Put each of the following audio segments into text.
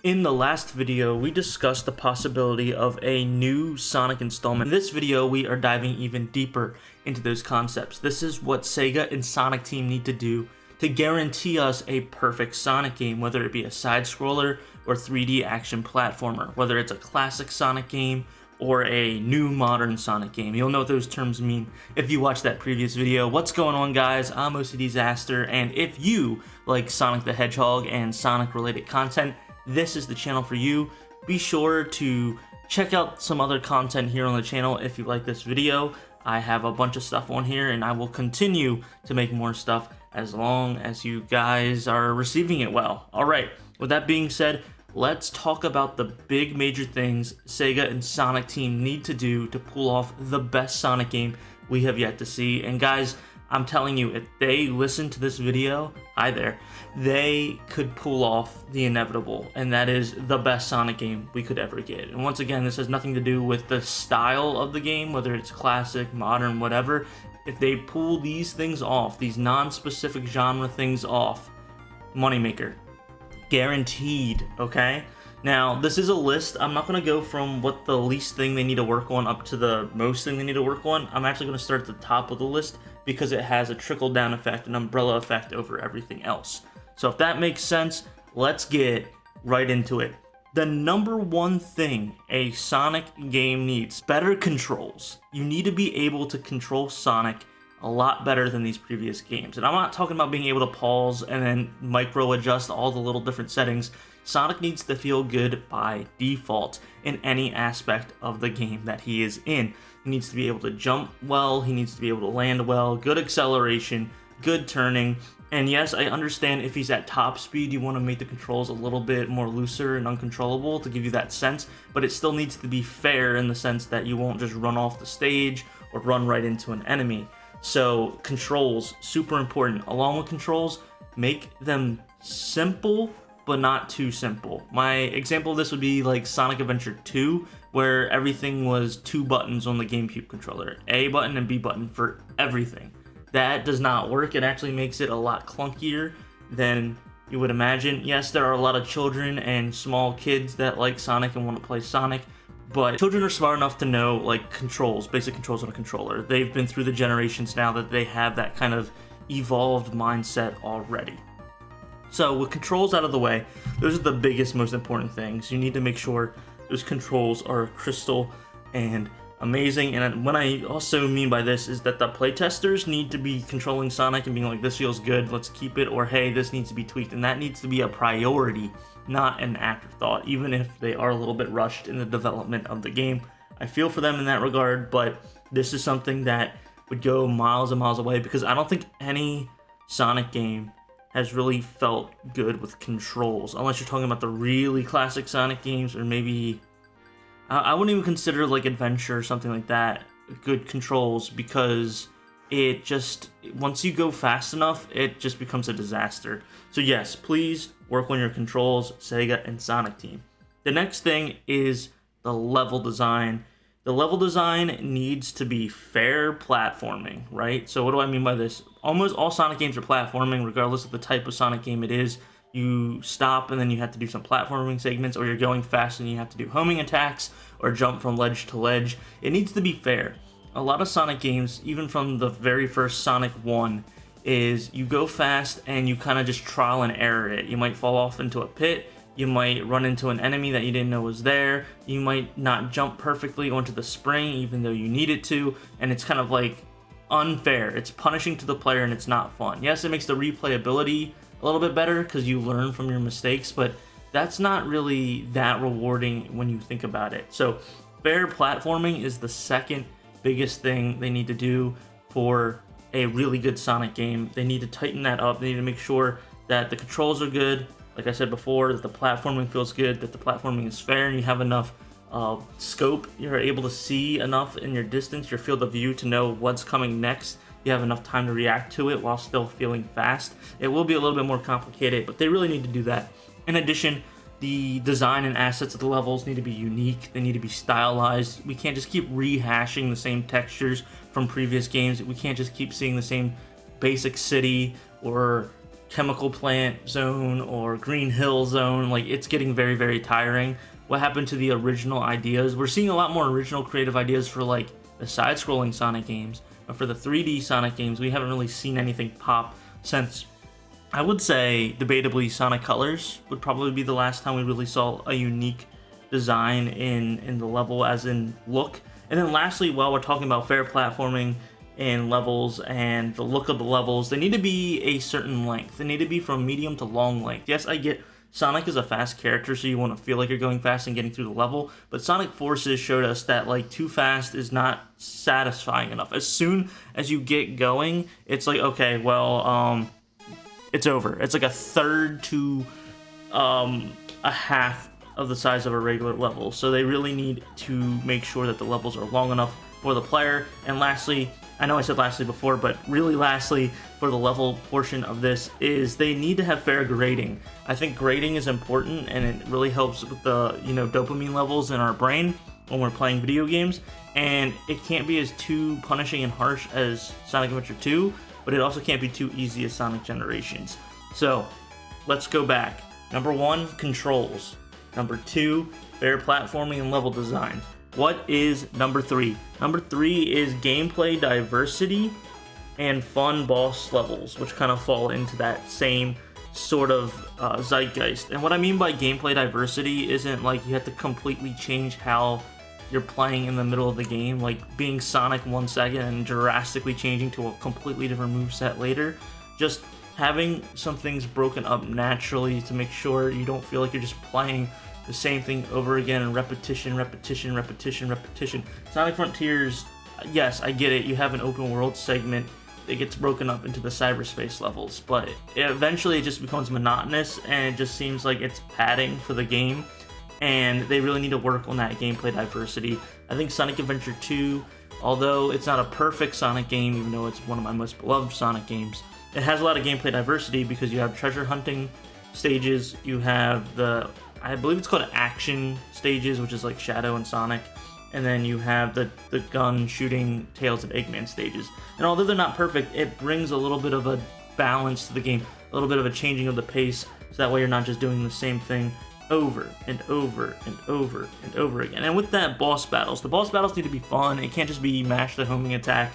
In the last video, we discussed the possibility of a new Sonic installment. In this video, we are diving even deeper into those concepts. This is what Sega and Sonic Team need to do to guarantee us a perfect Sonic game, whether it be a side-scroller or 3D action platformer, whether it's a classic Sonic game or a new modern Sonic game. You'll know what those terms mean if you watched that previous video. What's going on, guys? I'm OCDsaster, and if you like Sonic the Hedgehog and Sonic-related content, this is the channel for you. Be sure to check out some other content here on the channel if you like this video. I have a bunch of stuff on here, and I will continue to make more stuff as long as you guys are receiving it well. Alright, with that being said, let's talk about the big major things Sega and Sonic Team need to do to pull off the best Sonic game we have yet to see. And guys, I'm telling you, if they listen to this video, hi there, they could pull off the inevitable, and that is the best Sonic game we could ever get. And once again, this has nothing to do with the style of the game, whether it's classic, modern, whatever. If they pull these things off, these non-specific genre things off, moneymaker. Guaranteed, okay? Now, this is a list. I'm not going to go from what the least thing they need to work on up to the most thing they need to work on. I'm actually going to start at the top of the list because it has a trickle-down effect, an umbrella effect over everything else. So if that makes sense, let's get right into it. The number one thing a Sonic game needs, better controls. You need to be able to control Sonic a lot better than these previous games. And I'm not talking about being able to pause and then micro adjust all the little different settings. Sonic needs to feel good by default in any aspect of the game that he is in. He needs to be able to jump well, he needs to be able to land well, good acceleration, good turning. And yes, I understand if he's at top speed, you want to make the controls a little bit more looser and uncontrollable to give you that sense, but it still needs to be fair in the sense that you won't just run off the stage or run right into an enemy. So controls, super important. Along with controls, make them simple, but not too simple. My example of this would be like Sonic Adventure 2, where everything was 2 buttons on the GameCube controller, A button and B button for everything. That does not work. It actually makes it a lot clunkier than you would imagine. Yes, there are a lot of children and small kids that like Sonic and want to play Sonic, but children are smart enough to know like controls, basic controls on a controller. They've been through the generations now that they have that kind of evolved mindset already. So with controls out of the way, those are the biggest, most important things. You need to make sure those controls are crystal and amazing. And what I also mean by this is that the playtesters need to be controlling Sonic and being like, this feels good, let's keep it, or hey, this needs to be tweaked. And that needs to be a priority, not an afterthought, even if they are a little bit rushed in the development of the game. I feel for them in that regard, but this is something that would go miles and miles away, because I don't think any Sonic game has really felt good with controls, unless you're talking about the really classic Sonic games, or maybe I wouldn't even consider like Adventure or something like that good controls, because it just, once you go fast enough, it just becomes a disaster. So yes, please work on your controls, Sega and Sonic Team. The next thing is the level design. The level design needs to be fair platforming, right? So what do I mean by this? Almost all Sonic games are platforming, regardless of the type of Sonic game it is. You stop and then you have to do some platforming segments, or you're going fast and you have to do homing attacks or jump from ledge to ledge. It needs to be fair. A lot of Sonic games, even from the very first Sonic 1, is you go fast and you kind of just trial and error it. You might fall off into a pit, you might run into an enemy that you didn't know was there, you might not jump perfectly onto the spring even though you need it to, and it's kind of like unfair. It's punishing to the player and it's not fun. Yes, it makes the replayability a little bit better because you learn from your mistakes, but that's not really that rewarding when you think about it. So fair platforming is the second biggest thing they need to do for a really good Sonic game. They need to tighten that up. They need to make sure that the controls are good, like I said before, that the platforming feels good, that the platforming is fair, and you have enough scope. You're able to see enough in your distance, your field of view, to know what's coming next. You have enough time to react to it while still feeling fast. It will be a little bit more complicated, but they really need to do that. In addition, the design and assets of the levels need to be unique. They need to be stylized. We can't just keep rehashing the same textures from previous games. We can't just keep seeing the same basic city or chemical plant zone or green hill zone. Like, it's getting very, very tiring. What happened to the original ideas? We're seeing a lot more original creative ideas for like the side-scrolling Sonic games, but for the 3D Sonic games, we haven't really seen anything pop since, I would say, debatably, Sonic Colors would probably be the last time we really saw a unique design in the level, as in look. And then lastly, while we're talking about fair platforming and levels and the look of the levels, they need to be a certain length. They need to be from medium to long length. Yes, I get Sonic is a fast character, so you want to feel like you're going fast and getting through the level, but Sonic Forces showed us that like too fast is not satisfying enough. As soon as you get going, it's like, okay, well, it's over. It's like a third to a half of the size of a regular level, so they really need to make sure that the levels are long enough for the player. And lastly, I know I said lastly before, but really lastly, for the level portion of this, is they need to have fair grading. I think grading is important, and it really helps with the, you know, dopamine levels in our brain when we're playing video games, and it can't be as too punishing and harsh as Sonic Adventure 2, but it also can't be too easy as Sonic Generations. So let's go back. Number 1, controls. Number 2, fair platforming and level design. What is number 3? Number 3 is gameplay diversity and fun boss levels, which kind of fall into that same sort of zeitgeist. And what I mean by gameplay diversity isn't like you have to completely change how you're playing in the middle of the game, like being Sonic 1 second and drastically changing to a completely different moveset later. Just having some things broken up naturally to make sure you don't feel like you're just playing the same thing over again and repetition. Sonic Frontiers, yes, I get it, you have an open world segment that gets broken up into the cyberspace levels, but eventually it just becomes monotonous and it just seems like it's padding for the game, and they really need to work on that gameplay diversity. I think Sonic Adventure 2, although it's not a perfect Sonic game, even though it's one of my most beloved Sonic games, it has a lot of gameplay diversity because you have treasure hunting stages, you have the, I believe it's called action stages, which is like Shadow and Sonic, and then you have the gun shooting Tails and Eggman stages. And although they're not perfect, it brings a little bit of a balance to the game, a little bit of a changing of the pace, so that way you're not just doing the same thing over and over and over and over again. And with that, boss battles. The boss battles need to be fun. It can't just be mash the homing attack.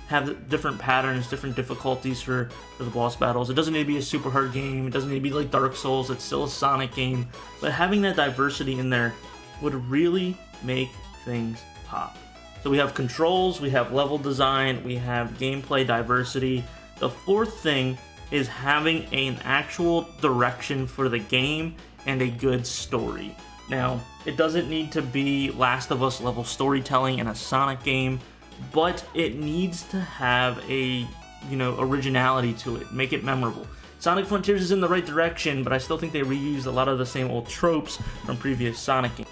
Have different patterns, different difficulties for the boss battles. It doesn't need to be a super hard game. It doesn't need to be like Dark Souls. It's still a Sonic game. But having that diversity in there would really make things pop. So we have controls, we have level design, we have gameplay diversity. The fourth thing is having an actual direction for the game and a good story. Now, it doesn't need to be Last of Us level storytelling in a Sonic game, but it needs to have a, you know, originality to it, make it memorable. Sonic Frontiers is in the right direction, but I still think they reused a lot of the same old tropes from previous Sonic games.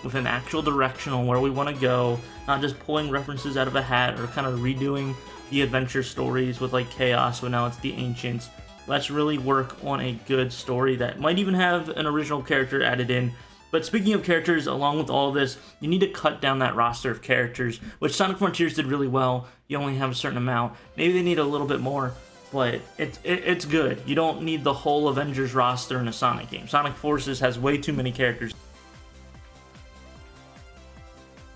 With an actual direction on where we want to go, not just pulling references out of a hat or kind of redoing the adventure stories with like Chaos, but now it's the Ancients. Let's really work on a good story that might even have an original character added in. But speaking of characters, along with all of this, you need to cut down that roster of characters, which Sonic Frontiers did really well. You only have a certain amount. Maybe they need a little bit more, but it's good. You don't need the whole Avengers roster in a Sonic game. Sonic Forces has way too many characters.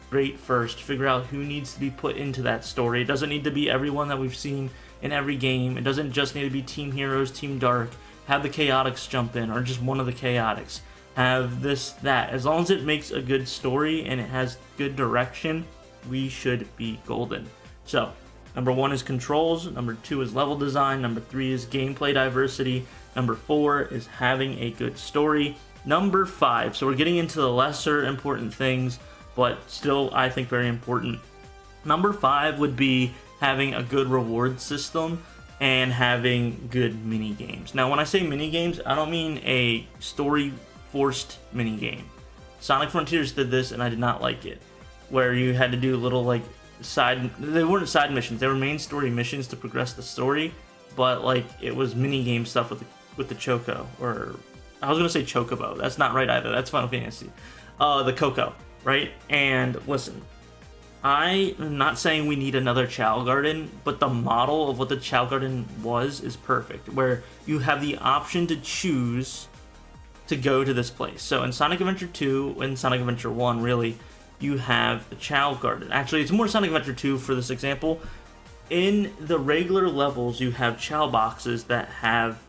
Great first, figure out who needs to be put into that story. It doesn't need to be everyone that we've seen in every game. It doesn't just need to be Team Heroes, Team Dark. Have the Chaotix jump in, or just one of the Chaotix. Have this, that. As long as it makes a good story and it has good direction, we should be golden. So, number 1 is controls, number 2 is level design, number 3 is gameplay diversity, number 4 is having a good story, number 5, so we're getting into the lesser important things, but still I think very important. Number 5 would be having a good reward system and having good mini games. Now, when I say mini games, I don't mean a story forced mini game. Sonic Frontiers did this and I did not like it, where you had to do little like they weren't side missions, they were main story missions to progress the story, but like it was mini game stuff with the Choco, or I was gonna say Chocobo, that's not right either, that's Final Fantasy. The Coco, right? And listen, I am not saying we need another Chow Garden, but the model of what the Chow Garden was is perfect, where you have the option to choose to go to this place. So in Sonic Adventure 2 and Sonic Adventure 1, really, you have the Chow Garden. Actually, it's more Sonic Adventure 2 for this example. In the regular levels, you have Chow boxes that have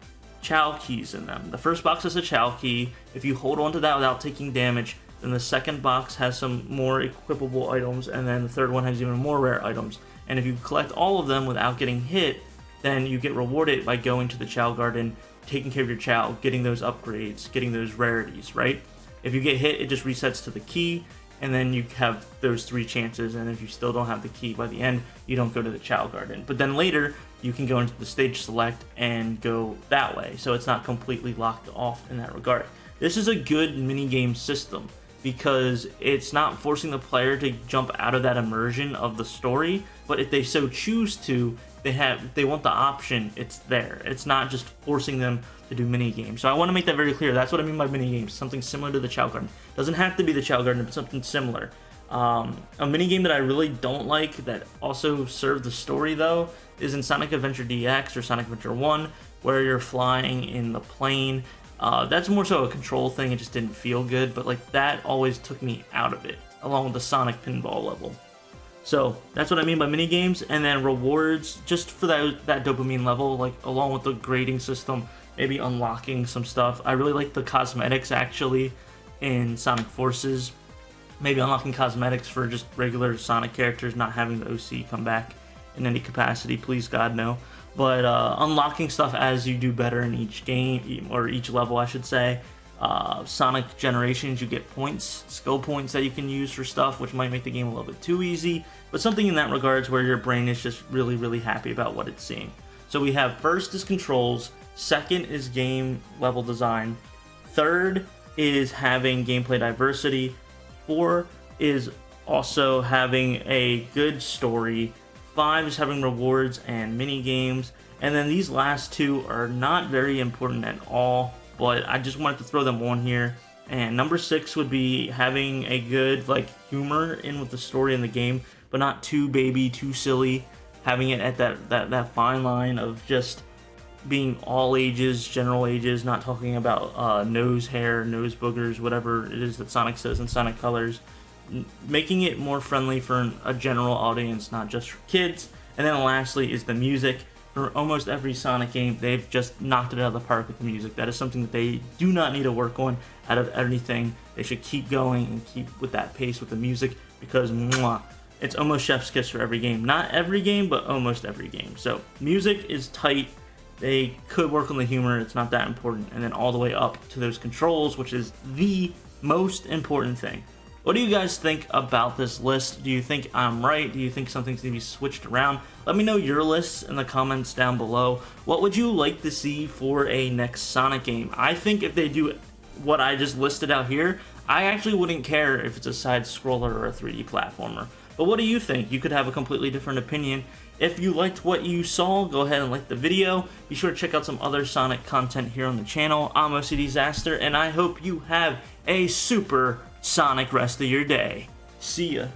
Chow keys in them. The first box is a Chow key. If you hold on to that without taking damage, then the second box has some more equipable items, and then the third one has even more rare items. And if you collect all of them without getting hit, then you get rewarded by going to the Chow Garden, taking care of your Chow, getting those upgrades, getting those rarities, right? If you get hit, it just resets to the key, and then you have those 3 chances, and if you still don't have the key by the end, you don't go to the Chow Garden. But then later, you can go into the stage select and go that way, so it's not completely locked off in that regard. This is a good minigame system, because it's not forcing the player to jump out of that immersion of the story, but if they so choose to, they want the option, it's there. It's not just forcing them to do mini games. So I want to make that very clear. That's what I mean by mini games. Something similar to the Chow Garden. Doesn't have to be the Chow Garden, but something similar. A mini game that I really don't like that also served the story though is in Sonic Adventure DX or Sonic Adventure 1, where you're flying in the plane. That's more so a control thing. It just didn't feel good, but like that always took me out of it, along with the Sonic pinball level. So that's what I mean by mini games, and then rewards just for that dopamine level, like along with the grading system, maybe unlocking some stuff. I really like the cosmetics actually in Sonic Forces. Maybe unlocking cosmetics for just regular Sonic characters, not having the OC come back in any capacity, please God no. But unlocking stuff as you do better in each game, or each level I should say. Sonic Generations, you get points, skill points that you can use for stuff, which might make the game a little bit too easy, but something in that regards where your brain is just really, really happy about what it's seeing. So we have first is controls, second is game level design, third is having gameplay diversity, 4 is also having a good story, 5 is having rewards and mini games, and then these last 2 are not very important at all, but I just wanted to throw them on here. And number 6 would be having a good like humor in with the story in the game, but not too baby, too silly, having it at that fine line of just being all ages, general ages, not talking about nose hair, nose boogers, whatever it is that Sonic says in Sonic Colors, making it more friendly for a general audience, not just for kids. And then lastly is the music. For almost every Sonic game, they've just knocked it out of the park with the music. That is something that they do not need to work on out of anything. They should keep going and keep with that pace with the music, because mwah, it's almost chef's kiss for every game. Not every game, but almost every game. So music is tight. They could work on the humor, it's not that important. And then all the way up to those controls, which is the most important thing. What do you guys think about this list? Do you think I'm right? Do you think something's going to be switched around? Let me know your lists in the comments down below. What would you like to see for a next Sonic game? I think if they do what I just listed out here, I actually wouldn't care if it's a side scroller or a 3D platformer. But what do you think? You could have a completely different opinion. If you liked what you saw, go ahead and like the video. Be sure to check out some other Sonic content here on the channel. I'm OCDsaster, and I hope you have a super Sonic rest of your day. See ya.